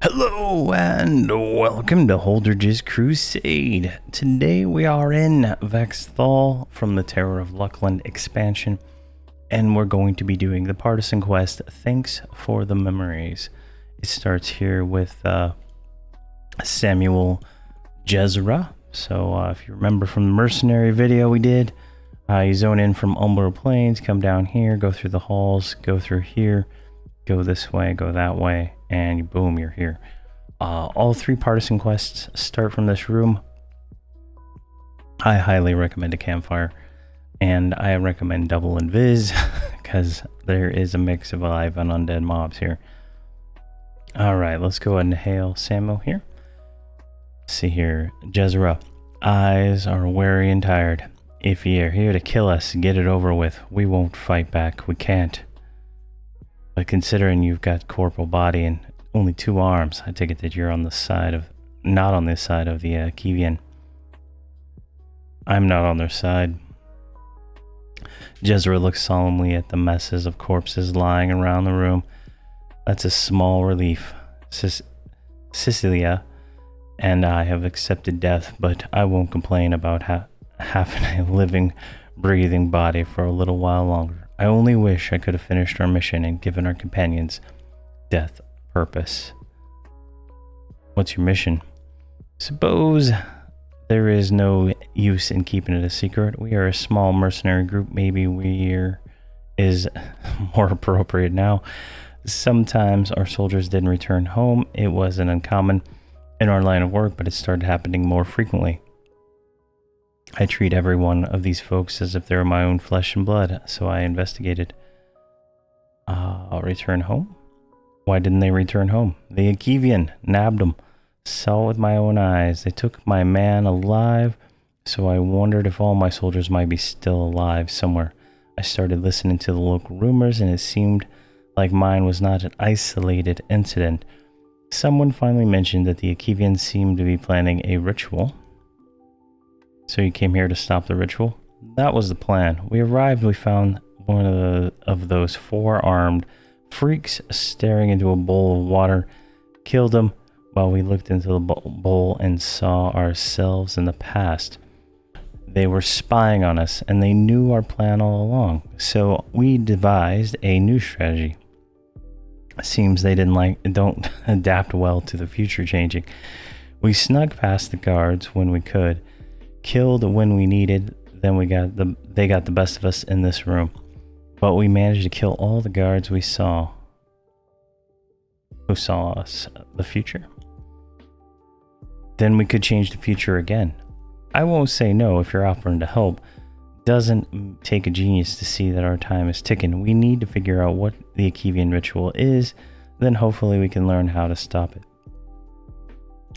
Hello and welcome to Holdredge's Crusade. Today we are in ToL from the Terror of Luckland expansion, and we're going to be doing the partisan quest, Thanks for the Memories. It starts here with Samuel Jezra. So if you remember from the mercenary video we did, you zone in from Umbral Plains, come down here, go through the halls, go through here, go this way, go that way, and boom, you're here. All three partisan quests start from this room. I highly recommend a campfire, and I recommend double invis because there is a mix of alive and undead mobs here. Alright, let's go ahead and hail Samuel here. See here, Jezra. Eyes are weary and tired. If you're here to kill us, get it over with. We won't fight back. We can't. But considering you've got corporal body and only 2 arms, I take it that you're on the side of, not on this side of the Kivian. I'm not on their side. Jezra looks solemnly at the messes of corpses lying around the room. That's a small relief. Cecilia and I have accepted death, but I won't complain about having a living, breathing body for a little while longer. I only wish I could have finished our mission and given our companions death purpose. What's your mission? Suppose there is no use in keeping it a secret. We are a small mercenary group. Maybe is more appropriate now. Sometimes our soldiers didn't return home. It wasn't uncommon in our line of work, but it started happening more frequently. I treat every one of these folks as if they're my own flesh and blood, so I investigated. Return home? Why didn't they return home? The Akivian nabbed them. Saw it with my own eyes. They took my man alive, so I wondered if all my soldiers might be still alive somewhere. I started listening to the local rumors, and it seemed like mine was not an isolated incident. Someone finally mentioned that the Akivians seemed to be planning a ritual. So you came here to stop the ritual? That was the plan. We arrived, we found one of those 4-armed freaks staring into a bowl of water. Killed him while we looked into the bowl and saw ourselves in the past. They were spying on us, and they knew our plan all along. So we devised a new strategy. Seems they don't adapt well to the future changing. We snuck past the guards when we could. Killed when we needed, then they got the best of us in this room. But we managed to kill all the guards who saw us, the future. Then we could change the future again. I won't say no if you're offering to help. Doesn't take a genius to see that our time is ticking. We need to figure out what the Akivian ritual is, then hopefully we can learn how to stop it.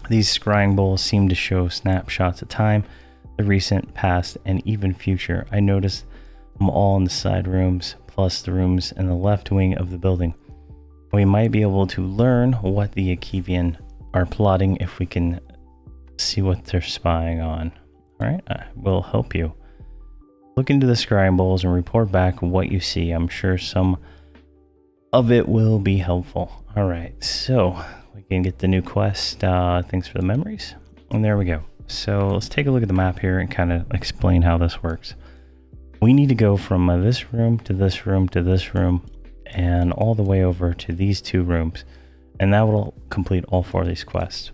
These scrying bowls seem to show snapshots of time, the recent, past, and even future. I noticed them all in the side rooms, plus the rooms in the left wing of the building. We might be able to learn what the Akivian are plotting if we can see what they're spying on. Alright, I will help you. Look into the scrying bowls and report back what you see. I'm sure some of it will be helpful. Alright, so we can get the new quest, Thanks for the Memories. And there we go. So let's take a look at the map here and kind of explain how this works. We need to go from this room to this room to this room and all the way over to these 2 rooms. And that will complete all 4 of these quests.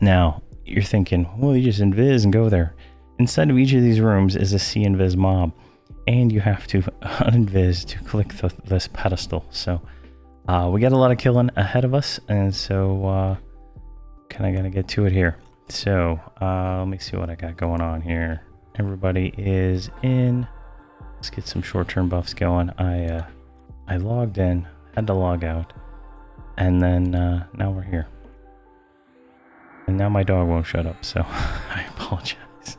Now, you're thinking, well, you just invis and go there. Inside of each of these rooms is a C-invis mob. And you have to uninvis to click this pedestal. So we got a lot of killing ahead of us. And so kind of got to get to it here. So, let me see what I got going on here. Everybody is in. Let's get some short-term buffs going. I logged in, had to log out, and then now we're here. And now my dog won't shut up, so I apologize.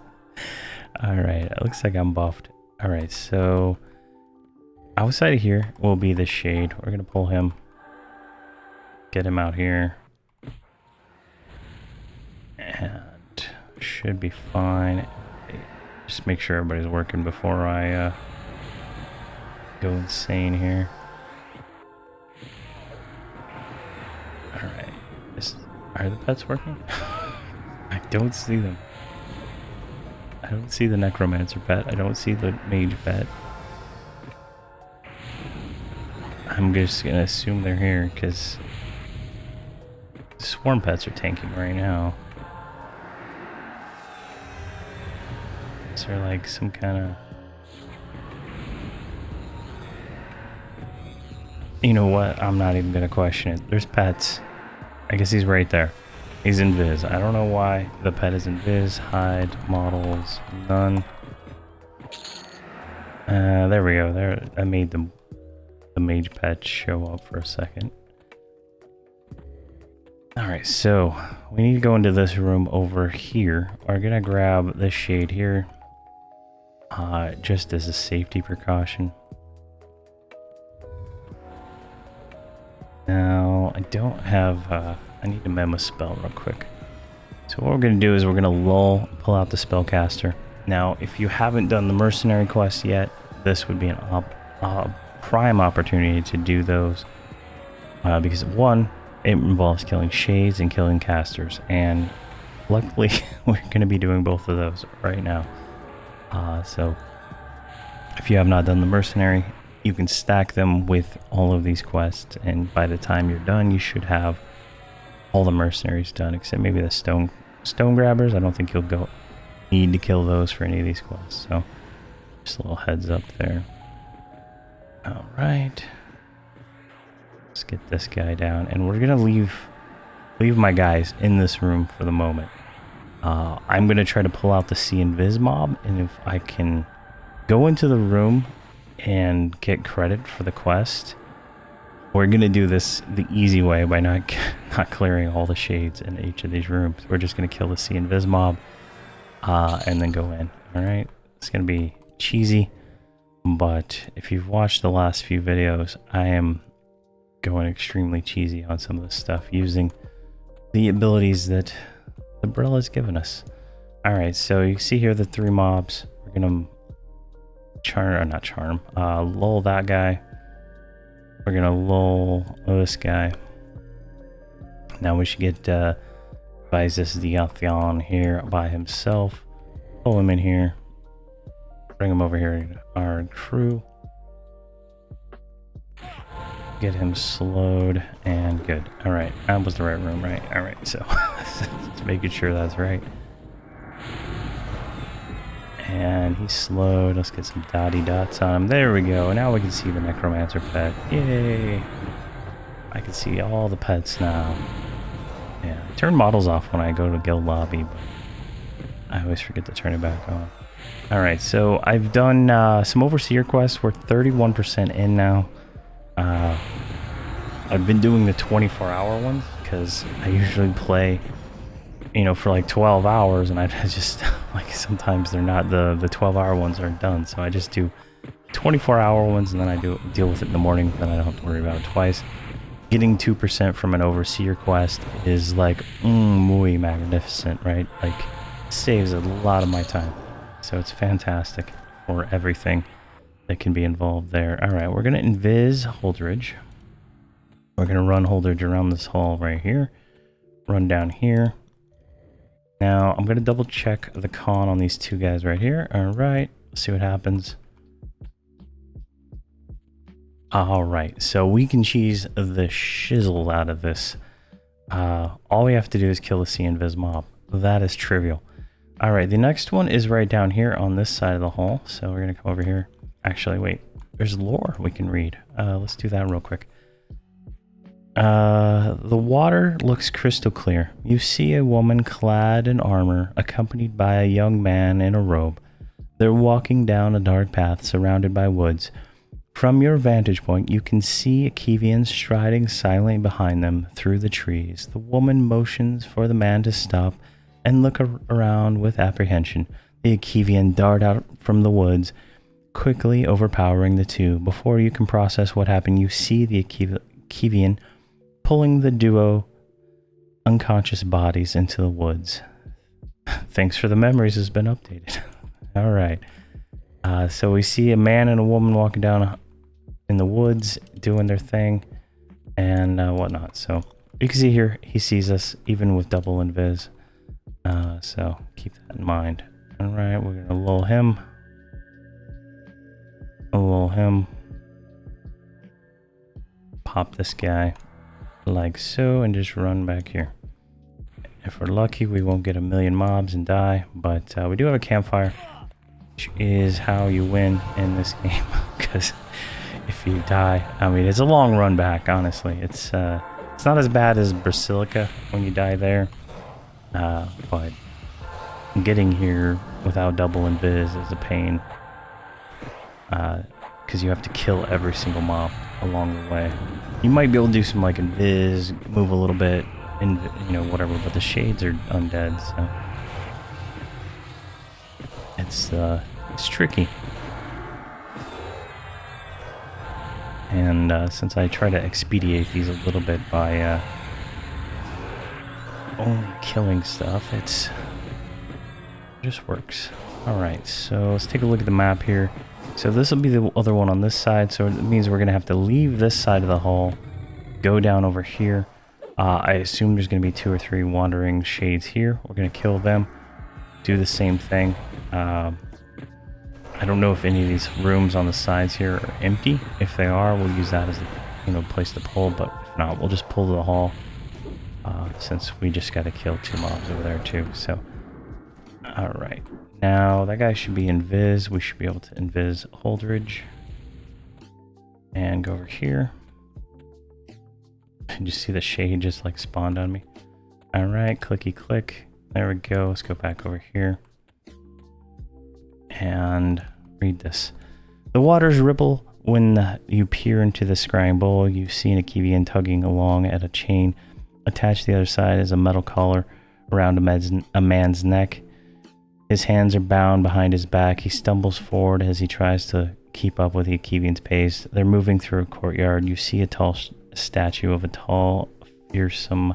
Alright, it looks like I'm buffed. Alright, so outside of here will be the shade. We're going to pull him, get him out here. And should be fine. Just make sure everybody's working before I go insane here. Alright. Are the pets working? I don't see them. I don't see the necromancer pet. I don't see the mage pet. I'm just gonna assume they're here because the swarm pets are tanking right now. Is there like some kind of... You know what? I'm not even gonna question it. There's pets. I guess he's right there. He's invis. I don't know why the pet is invis. Hide, models, none. There we go. There, I made the mage pet show up for a second. Alright, so we need to go into this room over here. We're gonna grab this shade here. Just as a safety precaution. Now, I don't have, I need to mem a spell real quick. So what we're going to do is we're going to pull out the spellcaster. Now, if you haven't done the mercenary quest yet, this would be a prime opportunity to do those. Because one, it involves killing shades and killing casters. And luckily, we're going to be doing both of those right now. So, if you have not done the mercenary, you can stack them with all of these quests, and by the time you're done, you should have all the mercenaries done, except maybe the stone grabbers. I don't think you'll need to kill those for any of these quests. So, just a little heads up there. All right, let's get this guy down, and we're gonna leave my guys in this room for the moment. I'm gonna try to pull out the see invis mob, and if I can go into the room and get credit for the quest, we're gonna do this the easy way by not clearing all the shades in each of these rooms. We're just gonna kill the see invis mob and then go in. All right, it's gonna be cheesy, but if you've watched the last few videos, I am going extremely cheesy on some of this stuff using the abilities that the Brill has given us. All right, so you see here the 3 mobs. We're gonna lull that guy. We're gonna lull this guy. Now we should get Visus Diathion here by himself. Pull him in here. Bring him over here to our crew. Get him slowed and good. All right, that was the right room, right? All right, so just making sure that's right. And he's slowed. Let's get some dotty dots on him. There we go. Now we can see the necromancer pet. Yay! I can see all the pets now. Yeah, I turn models off when I go to guild lobby, but I always forget to turn it back on. Alright, so I've done some overseer quests. We're 31% in now. I've been doing the 24-hour ones because I usually play, you know, for like 12 hours, and I just, like, sometimes they're not, the 12-hour ones aren't done, so I just do 24-hour ones, and then I deal with it in the morning, then I don't have to worry about it twice. Getting 2% from an overseer quest is like, muy magnificent, right? Like, saves a lot of my time. So it's fantastic for everything that can be involved there. Alright, we're going to invis Holdredge. We're going to run Holdredge around this hall right here. Run down here. Now, I'm going to double check the con on these 2 guys right here. Alright, let's see what happens. Alright, so we can cheese the shizzle out of this. All we have to do is kill the see invis mob. That is trivial. Alright, the next one is right down here on this side of the hall. So we're going to come over here. Actually, wait. There's lore we can read. Let's do that real quick. The water looks crystal clear. You see a woman clad in armor, accompanied by a young man in a robe. They're walking down a dark path surrounded by woods. From your vantage point, you can see Akevians striding silently behind them through the trees. The woman motions for the man to stop and look around with apprehension. The Akevian dart out from the woods, quickly overpowering the two. Before you can process what happened, you see the Akevian pulling the duo unconscious bodies into the woods. Thanks for the memories has been updated. All right. So we see a man and a woman walking down in the woods doing their thing and whatnot. So you can see here, he sees us even with double invis. So keep that in mind. All right, we're gonna lull him. Lull him. Pop this guy like so and just run back here. If we're lucky, we won't get a million mobs and die, but we do have a campfire, which is how you win in this game. Because if you die, I mean, it's a long run back, honestly. It's not as bad as Basilica when you die there, but getting here without double invis is a pain, because you have to kill every single mob along the way. You might be able to do some like invis, move a little bit, and you know, whatever, but the shades are undead, so it's tricky. And since I try to expedite these a little bit by only killing stuff, it just works. All right, so let's take a look at the map here. So this will be the other one on this side, so it means we're gonna have to leave this side of the hall, go down over here. I assume there's gonna be 2 or 3 wandering shades here. We're gonna kill them, do the same thing. I don't know if any of these rooms on the sides here are empty. If they are, we'll use that as a place to pull, but if not, we'll just pull to the hall, since we just gotta kill 2 mobs over there too. So all right, now that guy should be invis. We should be able to invis Holdredge and go over here. And just see the shade just like spawned on me. All right, clicky click. There we go. Let's go back over here and read this. The waters ripple when you peer into the scrying bowl. You see an Akevian tugging along at a chain. Attached to the other side is a metal collar around a man's neck. His hands are bound behind his back. He stumbles forward as he tries to keep up with the Akevian's pace. They're moving through a courtyard. You see a tall statue of a tall, fearsome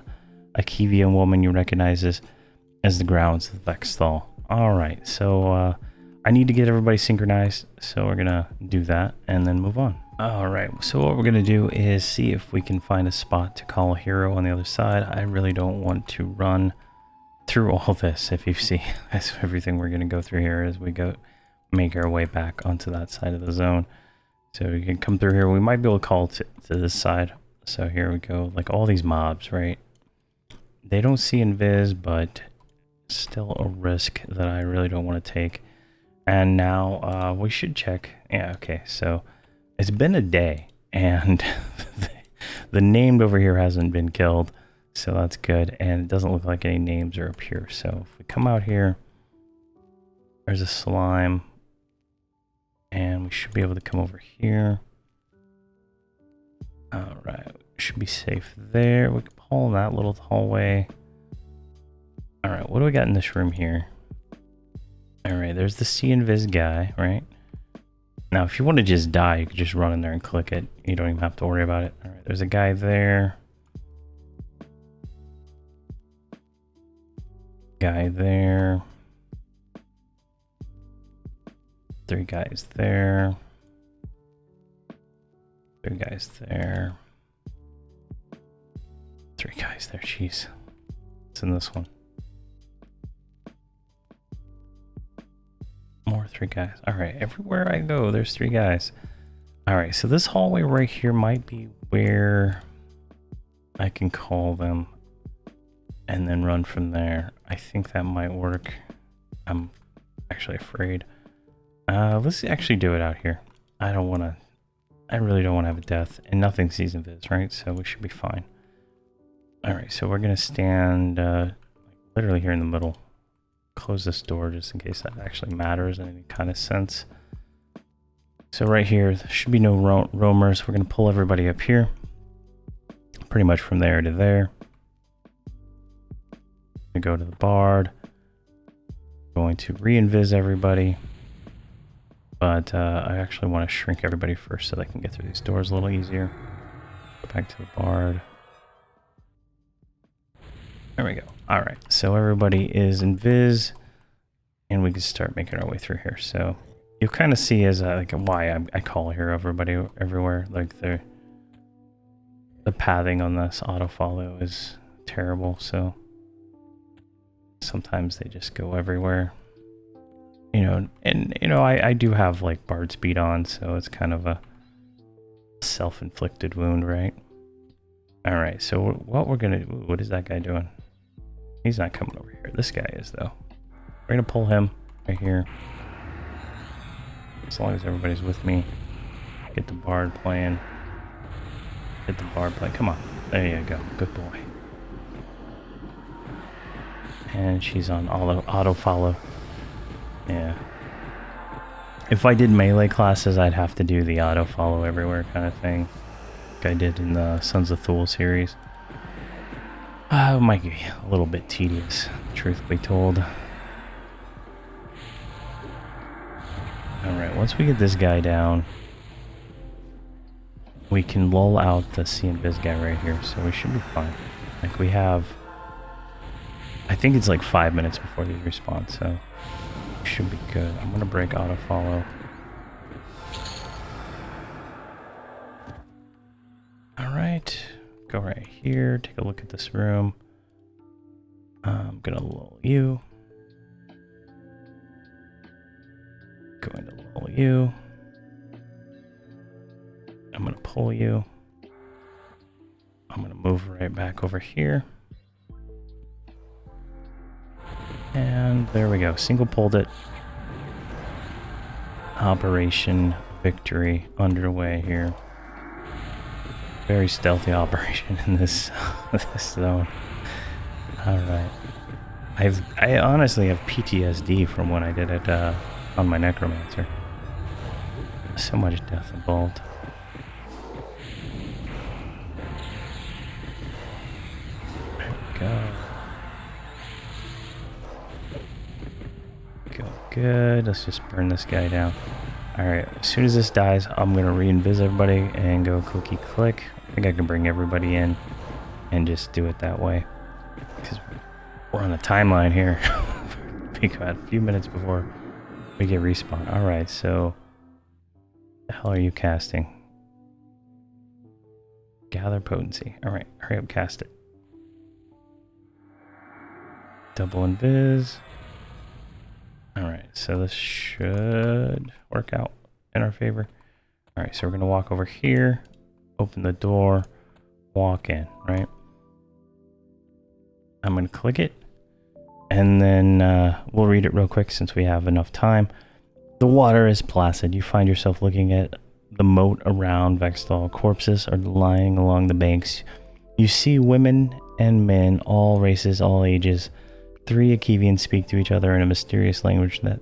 Akevian woman you recognize as the grounds of the Vexthal. Alright, so I need to get everybody synchronized, so we're gonna do that and then move on. Alright, so what we're gonna do is see if we can find a spot to call a hero on the other side. I really don't want to run through all this. If you see, that's everything we're going to go through here as we go make our way back onto that side of the zone. So you can come through here. We might be able to call to this side. So here we go, like all these mobs, right? They don't see invis, but still a risk that I really don't want to take. And now we should check. Yeah, okay, so it's been a day and the named over here hasn't been killed. So that's good, and it doesn't look like any names are up here. So if we come out here, there's a slime, and we should be able to come over here. All right, should be safe there. We can pull in that little hallway. All right, what do we got in this room here? All right, there's the C invis guy, right? Now, if you want to just die, you could just run in there and click it. You don't even have to worry about it. All right, there's a guy there. Guy there. 3 guys there. 3 guys there. 3 guys there. Jeez. What's in this one? More 3 guys. Alright, everywhere I go, there's 3 guys. Alright, so this hallway right here might be where I can call them and then run from there. I think that might work. I'm actually afraid. Let's actually do it out here. I really don't want to have a death, and nothing sees invis, right? So we should be fine. Alright, so we're gonna stand literally here in the middle. Close this door just in case that actually matters in any kind of sense. So right here, there should be no roamers. We're gonna pull everybody up here. Pretty much from there to there. Go to the bard. Going to re-invis everybody, but I actually want to shrink everybody first so they can get through these doors a little easier. Go back to the bard. There we go. All right, so everybody is invis, and we can start making our way through here. So you'll kind of see as like why I call here everybody everywhere. Like the pathing on this auto follow is terrible, so sometimes they just go everywhere. You know, and you know, I do have like Bard speed on, so it's kind of a self-inflicted wound, right? All right, so what we're gonna, what is that guy doing? He's not coming over here. This guy is, though. We're gonna pull him right here. As long as everybody's with me. Get the Bard playing. Get the Bard playing. Come on. There you go. Good boy. And she's on auto follow. Yeah. If I did melee classes, I'd have to do the auto follow everywhere kind of thing. Like I did in the Sons of ToL series. It might be a little bit tedious, truth be told. Alright, once we get this guy down, we can lull out the C and Biz guy right here, so we should be fine. Like we have, I think it's like 5 minutes before these respawn, so we should be good. I'm gonna break auto follow. Alright, go right here, take a look at this room. I'm gonna lull you. Going to lull you. I'm gonna pull you. I'm gonna move right back over here. And there we go. Single pulled it. Operation Victory underway here. Very stealthy operation in this, this zone. Alright. I honestly have PTSD from when I did it on my Necromancer. So much death involved. There we go. Go good. Let's just burn this guy down. Alright, as soon as this dies, I'm going to re-invis everybody and go clicky click. I think I can bring everybody in and just do it that way. Because we're on a timeline here. We got a few minutes before we get respawn. Alright, so the hell are you casting? Gather potency. Alright, hurry up, cast it. Double invis. Alright, so this should work out in our favor. Alright, so we're going to walk over here, open the door, walk in, right? I'm going to click it, and then we'll read it real quick since we have enough time. The water is placid. You find yourself looking at the moat around Vextal. Corpses are lying along the banks. You see women and men, all races, all ages. 3 Akevians speak to each other in a mysterious language that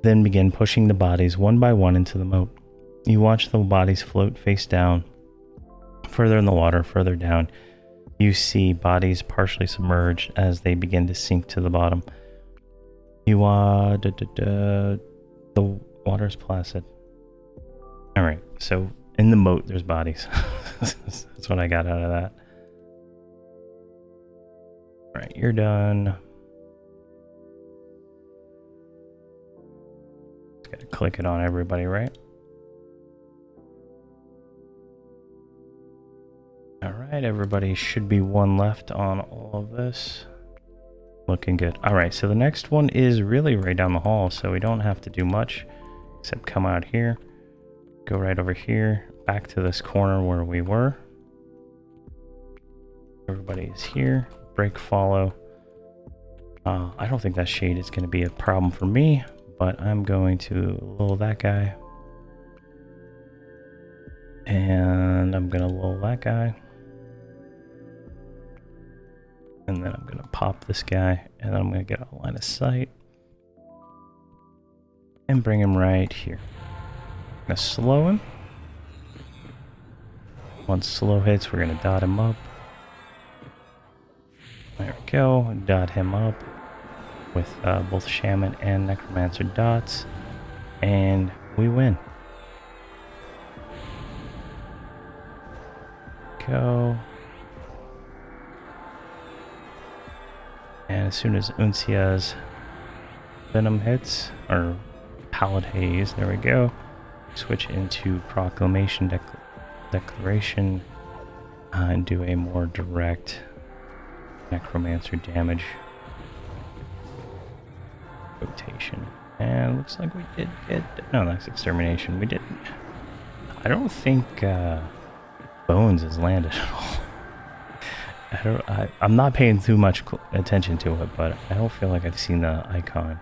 then begin pushing the bodies one by one into the moat. You watch the bodies float face down. Further in the water, further down, you see bodies partially submerged as they begin to sink to the bottom. The water's placid. Alright, so in the moat there's bodies. That's what I got out of that. Alright, you're done. Just gotta click it on everybody, right? Alright, everybody should be 1 left on all of this. Looking good. Alright, so the next one is really right down the hall, so we don't have to do much except come out here, go right over here, back to this corner where we were. Everybody is here. Break follow. I don't think that shade is going to be a problem for me, but I'm going to lull that guy. And I'm going to lull that guy. And then I'm going to pop this guy, and then I'm going to get a line of sight. And bring him right here. I'm going to slow him. Once slow hits, we're going to dot him up. There we go. Dot him up with both Shaman and Necromancer dots. And we win. Go. And as soon as Uncia's Venom hits, or Pallid Haze, there we go. Switch into Proclamation Declaration. and do a more direct necromancer damage rotation. And looks like we did get... No, that's extermination. We didn't. I don't think Bones has landed at all. I'm not paying too much attention to it, but I don't feel like I've seen the icon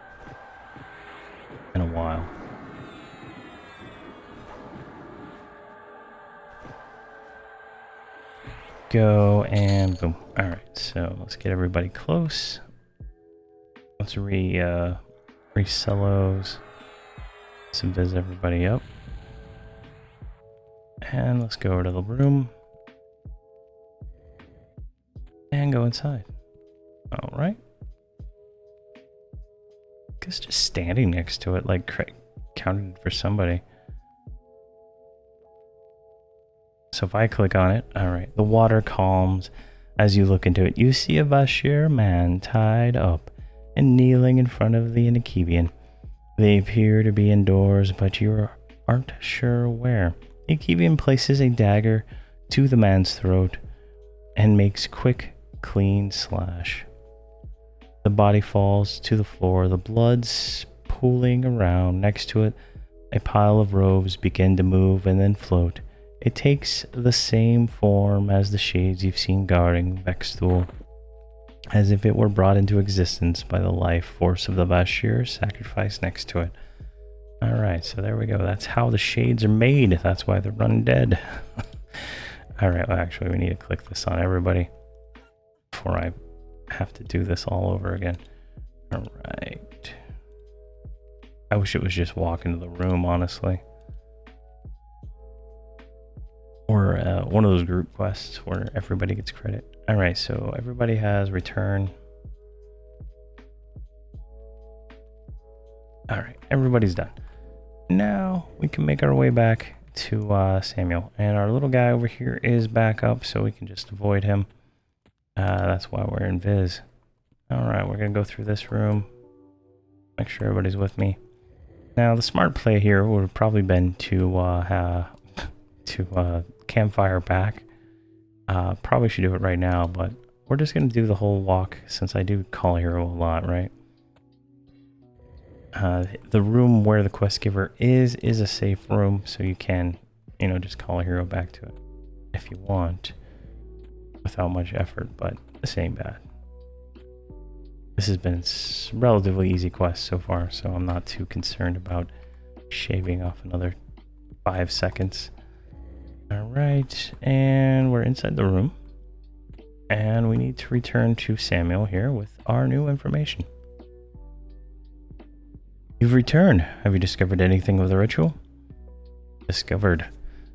in a while. Go and boom. Alright, so let's get everybody close. Let's re-cellos. Some visit everybody up. And let's go over to the room. And go inside. Alright. Guess just standing next to it, like, counted for somebody. So if I click on it, alright, the water calms. As you look into it, you see a Bashir man tied up and kneeling in front of the Anakivian. They appear to be indoors, but you aren't sure where. The Anakivian places a dagger to the man's throat and makes quick, clean slash. The body falls to the floor, the blood's pooling around. Next to it, a pile of robes begin to move and then float. It takes the same form as the shades you've seen guarding Vexthul, as if it were brought into existence by the life force of the Bashir sacrificed next to it. Alright, so there we go. That's how the shades are made. That's why they're undead. Alright, well actually we need to click this on everybody before I have to do this all over again. Alright. I wish it was just walk into the room, honestly. Or one of those group quests where everybody gets credit. Alright, so everybody has return. Alright, everybody's done. Now we can make our way back to Samuel. And our little guy over here is back up, so we can just avoid him. That's why we're in Viz. Alright, we're going to go through this room. Make sure everybody's with me. Now, the smart play here would have probably been to campfire back. Probably should do it right now, but we're just going to do the whole walk since I do call hero a lot, right? The room where the quest giver is a safe room, so you can, just call a hero back to it if you want without much effort, but this ain't bad. This has been a relatively easy quest so far, so I'm not too concerned about shaving off another 5 seconds. Alright, and we're inside the room. And we need to return to Samuel here with our new information. You've returned. Have you discovered anything of the ritual? Discovered.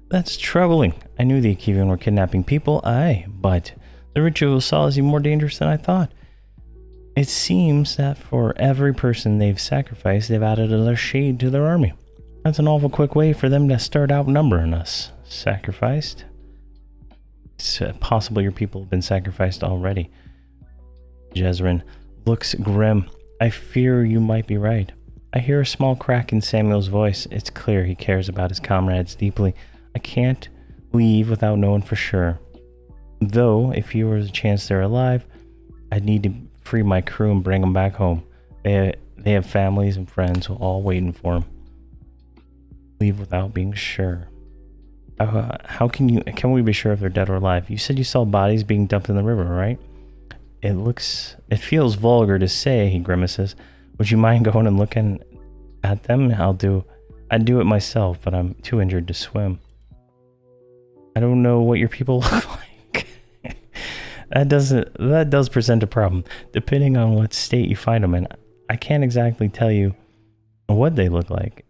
That's troubling. I knew the Akivian were kidnapping people, but the ritual saw as more dangerous than I thought. It seems that for every person they've sacrificed, they've added another shade to their army. That's an awful quick way for them to start outnumbering us. Sacrificed? It's possible your people have been sacrificed already. Jezrin looks grim. I fear you might be right. I hear a small crack in Samuel's voice. It's clear he cares about his comrades deeply. I can't leave without knowing for sure. Though, if you were a chance they're alive, I'd need to free my crew and bring them back home. They have families and friends all waiting for them. Leave without being sure. How can we be sure if they're dead or alive? You said you saw bodies being dumped in the river, right? It feels vulgar to say, he grimaces. Would you mind going and looking at them? I'd do it myself, but I'm too injured to swim. I don't know what your people look like. That does present a problem, depending on what state you find them in. I can't exactly tell you what they look like.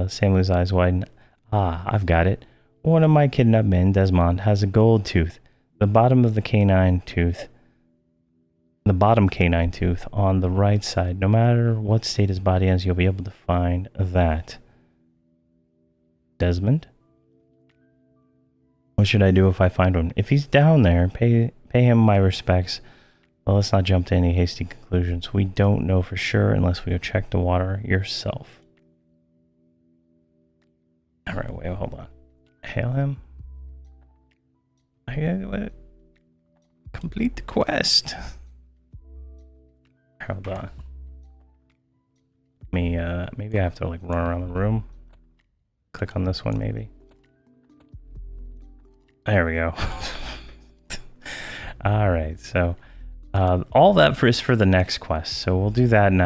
Samuel's eyes widen. I've got it. One of my kidnapped men, Desmond, has a gold tooth. The bottom canine tooth on the right side. No matter what state his body is, you'll be able to find that. Desmond? What should I do if I find one? If he's down there, pay him my respects. Well, let's not jump to any hasty conclusions. We don't know for sure unless we go check the water yourself. Alright, wait, hold on. Hail him? Complete the quest. Hold on. Maybe I have to like run around the room. Click on this one, maybe. There we go. All right, so all that is for the next quest. So we'll do that, and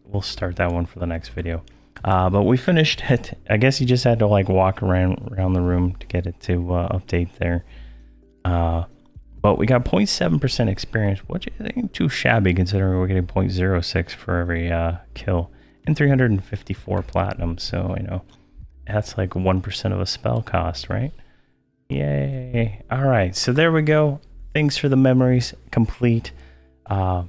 we'll start that one for the next video. But we finished it. I guess you just had to like walk around the room to get it to update there. But we got 0.7% experience, which ain't too shabby considering we're getting 0.06 for every kill, and 354 platinum. So you know that's like 1% of a spell cost, right? Yay! All right, so there we go. Thanks for the memories. Complete. I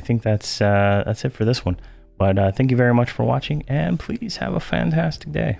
think that's it for this one. But thank you very much for watching, and please have a fantastic day.